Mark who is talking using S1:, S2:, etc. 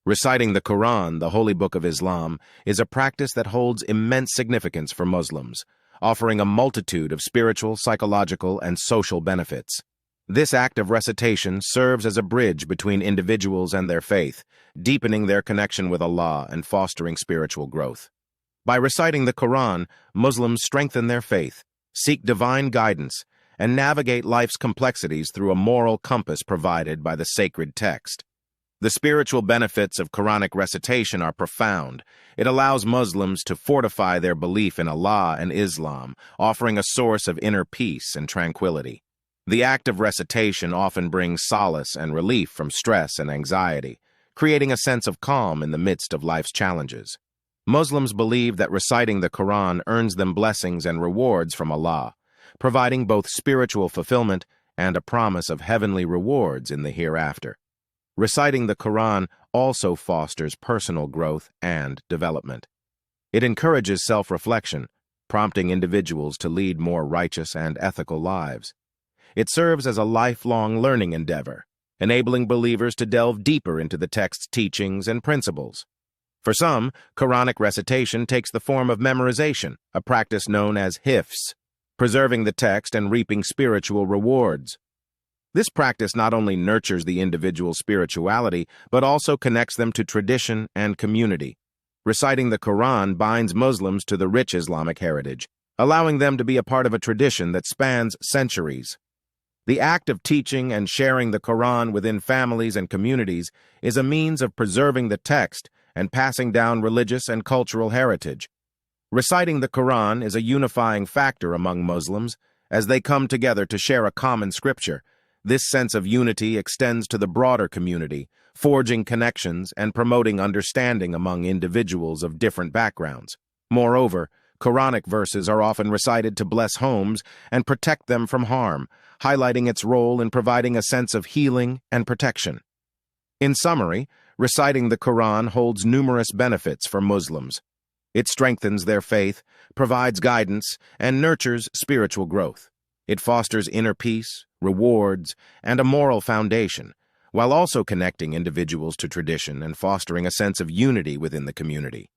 S1: Reciting the Quran, the holy book of Islam, is a practice that holds immense significance for Muslims, offering a multitude of spiritual, psychological, and social benefits. This act of recitation serves as a bridge between individuals and their faith, deepening their connection with Allah and fostering spiritual growth. By reciting the Quran, Muslims strengthen their faith, seek divine guidance, and navigate life's complexities through a moral compass provided by the sacred text. The spiritual benefits of Quranic recitation are profound. It allows Muslims to fortify their belief in Allah and Islam, offering a source of inner peace and tranquility. The act of recitation often brings solace and relief from stress and anxiety, creating a sense of calm in the midst of life's challenges. Muslims believe that reciting the Quran earns them blessings and rewards from Allah, providing both spiritual fulfillment and a promise of heavenly rewards in the hereafter. Reciting the Quran also fosters personal growth and development. It encourages self-reflection, prompting individuals to lead more righteous and ethical lives. It serves as a lifelong learning endeavor, enabling believers to delve deeper into the text's teachings and principles. For some, Quranic recitation takes the form of memorization, a practice known as hifz, preserving the text and reaping spiritual rewards. This practice not only nurtures the individual's spirituality, but also connects them to tradition and community. Reciting the Quran binds Muslims to the rich Islamic heritage, allowing them to be a part of a tradition that spans centuries. The act of teaching and sharing the Quran within families and communities is a means of preserving the text and passing down religious and cultural heritage. Reciting the Quran is a unifying factor among Muslims as they come together to share a common scripture. This sense of unity extends to the broader community, forging connections and promoting understanding among individuals of different backgrounds. Moreover, Quranic verses are often recited to bless homes and protect them from harm, highlighting its role in providing a sense of healing and protection. In summary, reciting the Quran holds numerous benefits for Muslims. It strengthens their faith, provides guidance, and nurtures spiritual growth. It fosters inner peace, rewards, and a moral foundation, while also connecting individuals to tradition and fostering a sense of unity within the community.